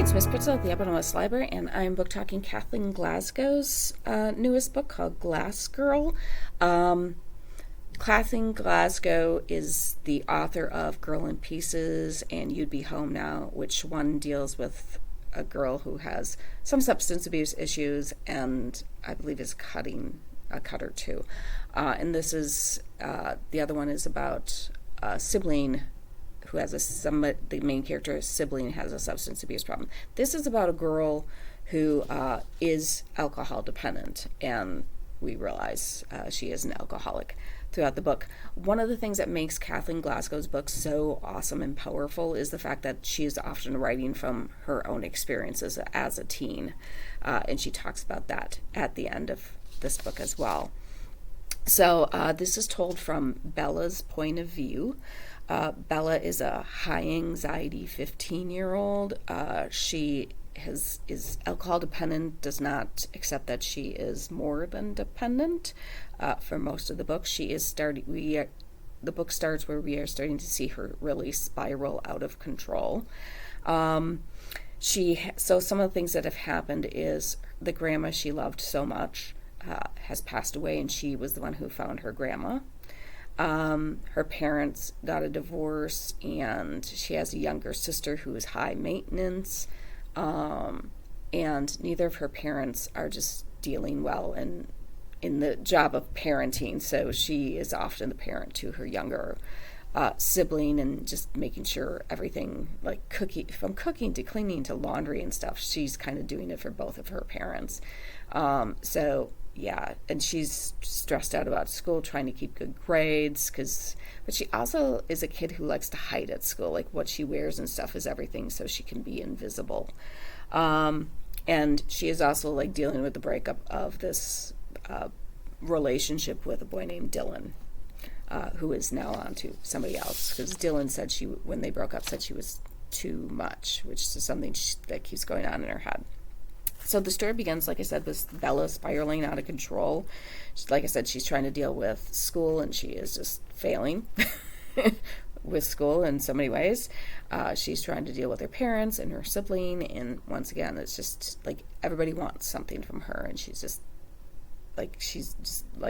it's Miss Pritzel at the Upper West Library, and I'm book talking Kathleen Glasgow's newest book called Glass Girl. Kathleen Glasgow is the author of Girl in Pieces and You'd Be Home Now, which one deals with a girl who has some substance abuse issues and I believe is a cutter too. And this is, the other one is about a sibling who has the main character's sibling has a substance abuse problem. This is about a girl who is alcohol dependent, and we realize she is an alcoholic throughout the book. One of the things that makes Kathleen Glasgow's book so awesome and powerful is the fact that she is often writing from her own experiences as a teen, and she talks about that at the end of this book as well. So this is told from Bella's point of view. Bella is a high-anxiety 15-year-old. She is alcohol dependent, does not accept that she is more than dependent. For most of the book, the book starts where we are starting to see her really spiral out of control. So some of the things that have happened is the grandma she loved so much has passed away, and she was the one who found her grandma. Her parents got a divorce, and she has a younger sister who is high maintenance, and neither of her parents are just dealing well in the job of parenting, so she is often the parent to her younger sibling and just making sure everything, like from cooking to cleaning to laundry and stuff, she's kind of doing it for both of her parents. Yeah, and she's stressed out about school, trying to keep good grades, but she also is a kid who likes to hide at school. Like, what she wears and stuff is everything, so she can be invisible. And she is also, like, dealing with the breakup of this relationship with a boy named Dylan, who is now on to somebody else, because Dylan said when they broke up, said she was too much, which is something that keeps going on in her head. So the story begins, like I said, with Bella spiraling out of control. Like I said, she's trying to deal with school, and she is just failing with school in so many ways. She's trying to deal with her parents and her sibling, and once again, it's just like everybody wants something from her, and she's just, like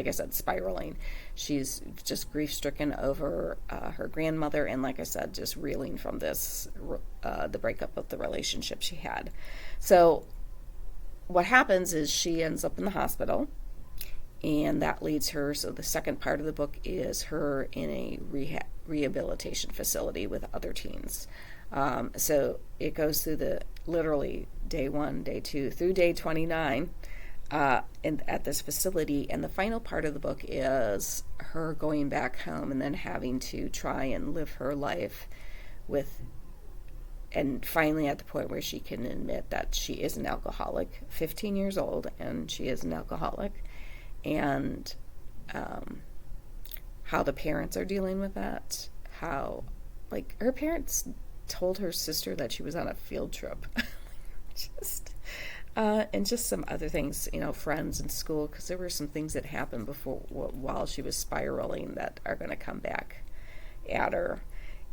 I said, spiraling. She's just grief-stricken over her grandmother, and like I said, just reeling from this, the breakup of the relationship she had. So what happens is she ends up in the hospital, and that leads her, so the second part of the book is her in a rehabilitation facility with other teens. So it goes through literally day 1, day 2, through day 29 at this facility, and the final part of the book is her going back home and then having to try and live her life and finally at the point where she can admit that she is an alcoholic, 15 years old, and she is an alcoholic, and how the parents are dealing with that, how, like, her parents told her sister that she was on a field trip, and just some other things, friends in school, because there were some things that happened while she was spiraling that are going to come back at her,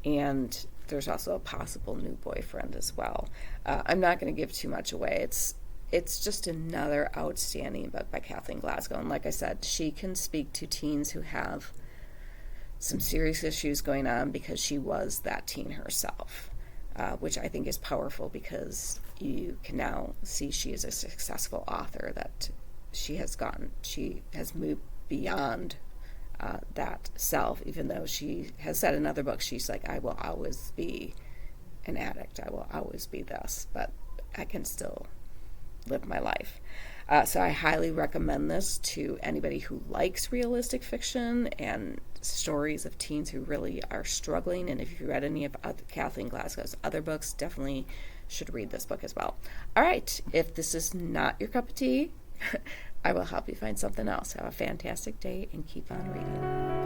and there's also a possible new boyfriend as well. I'm not going to give too much away. It's just another outstanding book by Kathleen Glasgow. And like I said, she can speak to teens who have some serious issues going on because she was that teen herself, which I think is powerful because you can now see she is a successful author, that she has moved beyond that self, even though she has said in other books, she's like, I will always be an addict, I will always be this, but I can still live my life. So I highly recommend this to anybody who likes realistic fiction and stories of teens who really are struggling, and if you've read any of Kathleen Glasgow's other books, definitely should read this book as well. All right, if this is not your cup of tea, I will help you find something else. Have a fantastic day and keep on reading.